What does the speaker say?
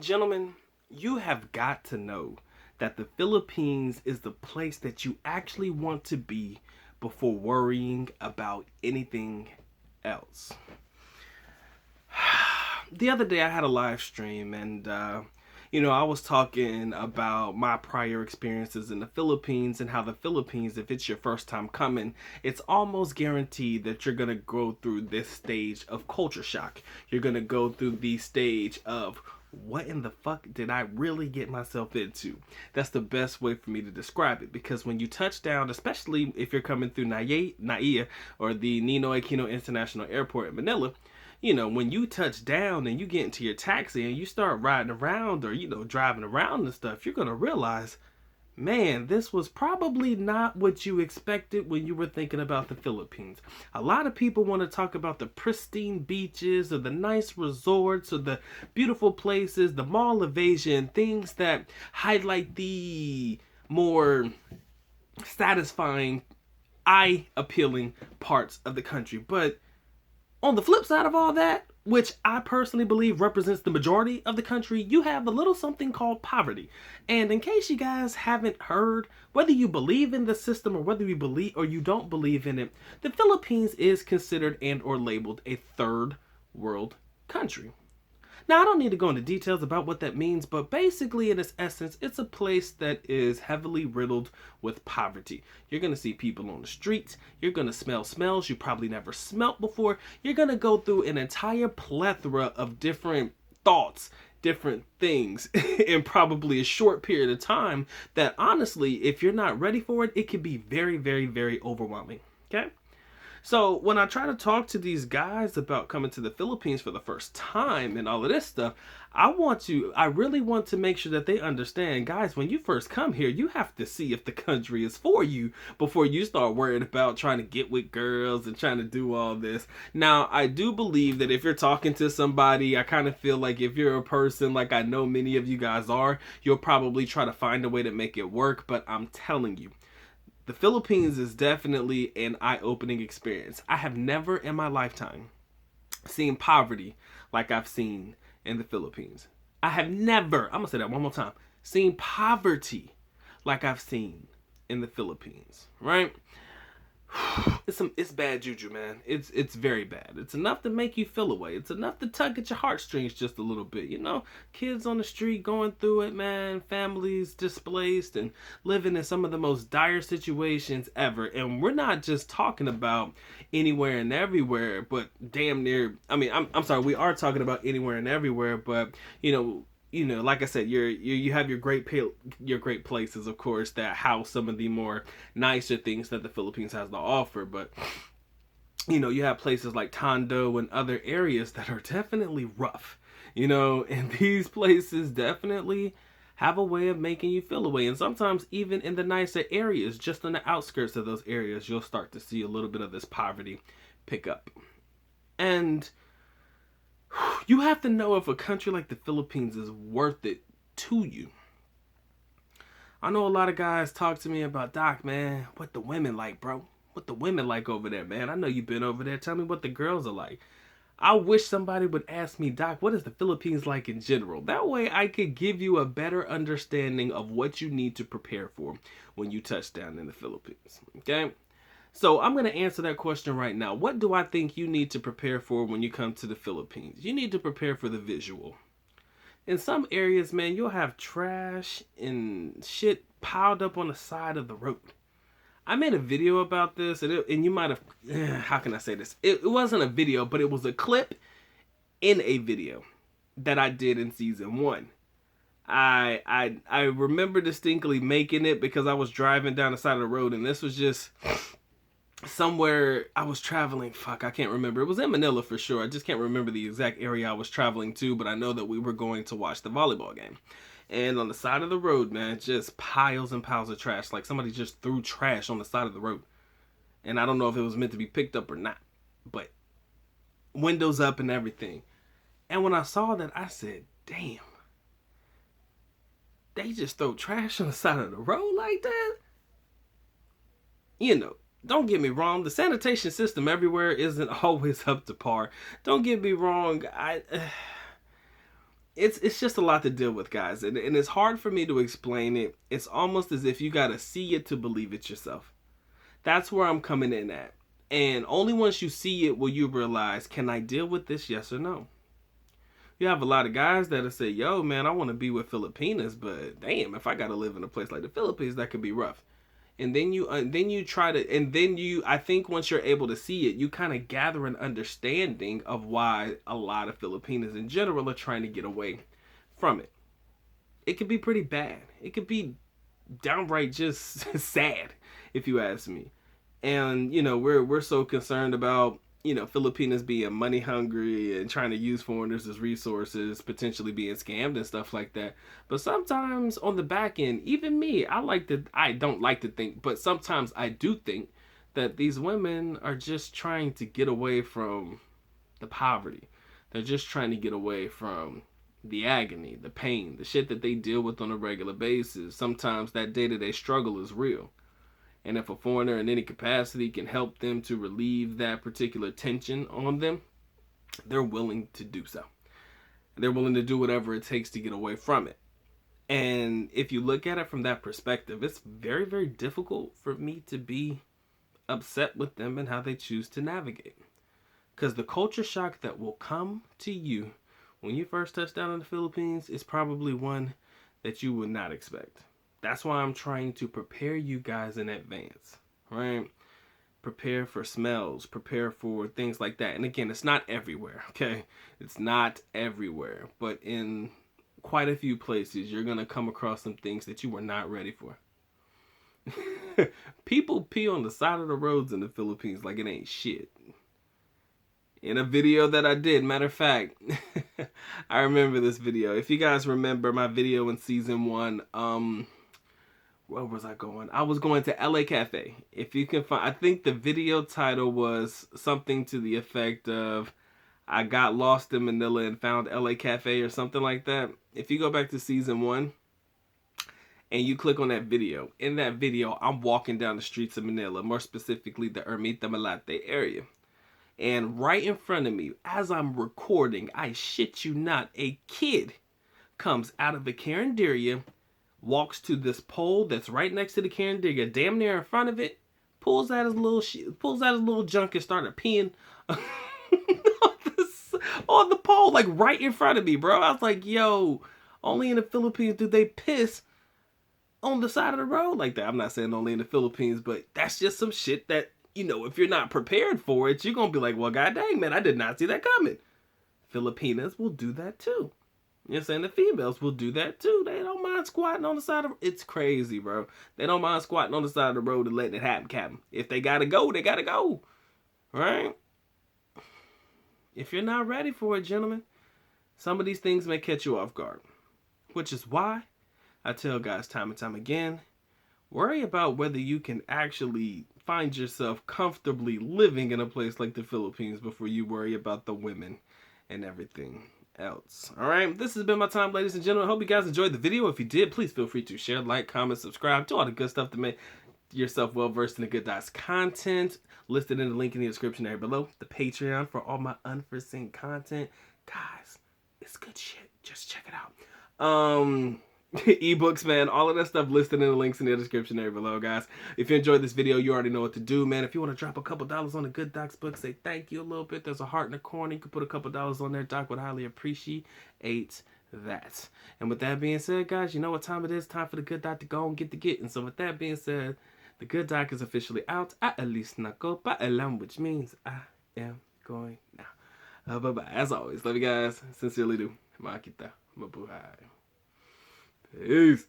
Gentlemen, you have got to know that the Philippines is the place that you actually want to be before worrying about anything else. The other day I had a live stream and I was talking about my prior experiences in the Philippines and how the Philippines, if it's your first time coming, it's almost guaranteed that you're going to go through this stage of culture shock. You're going to go through the stage of what in the fuck did I really get myself into? That's the best way for me to describe it, because when you touch down, especially if you're coming through Naiya or the Ninoy Aquino International Airport in Manila, when you touch down and you get into your taxi and you start riding around or, driving around and stuff, you're going to realize, man, this was probably not what you expected when you were thinking about the Philippines. A lot of people want to talk about the pristine beaches or the nice resorts or the beautiful places, the mall of Asia, and things that highlight the more satisfying, eye appealing parts of the country. But on the flip side of all that, which I personally believe represents the majority of the country, you have a little something called poverty. And in case you guys haven't heard, whether you believe in the system or whether you believe or you don't believe in it, the Philippines is considered and or labeled a third world country. Now, I don't need to go into details about what that means, but basically, in its essence, it's a place that is heavily riddled with poverty. You're going to see people on the streets. You're going to smell smells you probably never smelt before. You're going to go through an entire plethora of different thoughts, different things in probably a short period of time that, honestly, if you're not ready for it, it can be very, very, very overwhelming. Okay? So when I try to talk to these guys about coming to the Philippines for the first time and all of this stuff, I really want to make sure that they understand, guys, when you first come here, you have to see if the country is for you before you start worrying about trying to get with girls and trying to do all this. Now, I do believe that if you're talking to somebody, I kind of feel like if you're a person like I know many of you guys are, you'll probably try to find a way to make it work. But I'm telling you, the Philippines is definitely an eye-opening experience. I have never in my lifetime seen poverty like I've seen in the Philippines. I have never, I'm going to say that one more time, seen poverty like I've seen in the Philippines, right? It's bad juju, man. It's very bad. It's enough to make you feel away. It's enough to tug at your heartstrings just a little bit. Kids on the street going through it, man. Families displaced and living in some of the most dire situations ever. And we're not just talking about anywhere and everywhere, but damn near. I mean, I'm sorry. We are talking about anywhere and everywhere, but like I said, you have your great places, of course, that house some of the more nicer things that the Philippines has to offer. But you have places like Tondo and other areas that are definitely rough. And these places definitely have a way of making you feel away. And sometimes even in the nicer areas, just on the outskirts of those areas, you'll start to see a little bit of this poverty pick up. And you have to know if a country like the Philippines is worth it to you. I know a lot of guys talk to me about, Doc, man, what the women like, bro. What the women like over there, man. I know you've been over there. Tell me what the girls are like. I wish somebody would ask me, Doc, what is the Philippines like in general? That way I could give you a better understanding of what you need to prepare for when you touch down in the Philippines. Okay? So I'm going to answer that question right now. What do I think you need to prepare for when you come to the Philippines? You need to prepare for the visual. In some areas, man, you'll have trash and shit piled up on the side of the road. I made a video about this, and you might have, how can I say this? It wasn't a video, but it was a clip in a video that I did in season 1. I remember distinctly making it because I was driving down the side of the road, and this was just somewhere I was traveling. Fuck, I can't remember. It was in Manila for sure. I just can't remember the exact area I was traveling to, but I know that we were going to watch the volleyball game. And on the side of the road, man, just piles and piles of trash. Like somebody just threw trash on the side of the road. And I don't know if it was meant to be picked up or not, but windows up and everything. And when I saw that, I said, damn, they just throw trash on the side of the road like that? Don't get me wrong, the sanitation system everywhere isn't always up to par. Don't get me wrong, it's just a lot to deal with, guys, and it's hard for me to explain it. It's almost as if you got to see it to believe it yourself. That's where I'm coming in at. And only once you see it will you realize, can I deal with this, yes or no? You have a lot of guys that'll say, yo, man, I want to be with Filipinas, but damn, if I got to live in a place like the Philippines, that could be rough. And then you try to, and then you, I think once you're able to see it, you kind of gather an understanding of why a lot of Filipinas in general are trying to get away from it. It could be pretty bad. It could be downright just sad, if you ask me. And we're so concerned about Filipinos being money hungry and trying to use foreigners as resources, potentially being scammed and stuff like that. But sometimes on the back end, even me, I don't like to think, but sometimes I do think that these women are just trying to get away from the poverty. They're just trying to get away from the agony, the pain, the shit that they deal with on a regular basis. Sometimes that day-to-day struggle is real. And if a foreigner in any capacity can help them to relieve that particular tension on them, they're willing to do so. They're willing to do whatever it takes to get away from it. And if you look at it from that perspective, it's very, very difficult for me to be upset with them and how they choose to navigate. Because the culture shock that will come to you when you first touch down in the Philippines is probably one that you would not expect. That's why I'm trying to prepare you guys in advance, right? Prepare for smells, prepare for things like that. And again, it's not everywhere, okay? It's not everywhere. But in quite a few places, you're going to come across some things that you were not ready for. People pee on the side of the roads in the Philippines like it ain't shit. In a video that I did, matter of fact, I remember this video. If you guys remember my video in season 1, where was I going? I was going to LA Cafe. If you can find, I think the video title was something to the effect of, I got lost in Manila and found LA Cafe or something like that. If you go back to season 1 and you click on that video, in that video, I'm walking down the streets of Manila, more specifically the Ermita Malate area. And right in front of me, as I'm recording, I shit you not, a kid comes out of a carinderia, walks to this pole that's right next to the carinderia, damn near in front of it, pulls out his little junk and started peeing on the pole, like right in front of me, bro. I was like, yo, only in the Philippines do they piss on the side of the road like that. I'm not saying only in the Philippines, but that's just some shit that, if you're not prepared for it, you're going to be like, well, god dang, man, I did not see that coming. Filipinas will do that too. You know what I'm saying? The females will do that too. They don't mind squatting on the side of... It's crazy, bro. They don't mind squatting on the side of the road and letting it happen, Captain. If they gotta go, they gotta go. Right? If you're not ready for it, gentlemen, some of these things may catch you off guard. Which is why I tell guys time and time again, worry about whether you can actually find yourself comfortably living in a place like the Philippines before you worry about the women and everything else. Alright, this has been my time, ladies and gentlemen. I hope you guys enjoyed the video. If you did, please feel free to share, like, comment, subscribe, do all the good stuff to make yourself well versed in the Good Docs content. Listed in the link in the description area below. The Patreon for all my unforeseen content. Guys, it's good shit. Just check it out. Ebooks, man, all of that stuff listed in the links in the description area below, guys. If you enjoyed this video, you already know what to do, man. If you want to drop a couple dollars on the Good Docs book, say thank you a little bit. There's a heart in the corner. You can put a couple dollars on there. Doc would highly appreciate that. And with that being said, guys, you know what time it is. Time for the Good Doc to go and get the getting. So with that being said, the Good Doc is officially out. At least nako paalam, which means I am going now. Bye-bye. As always, love you guys. Sincerely do. Makita. Mabuhay. Peace.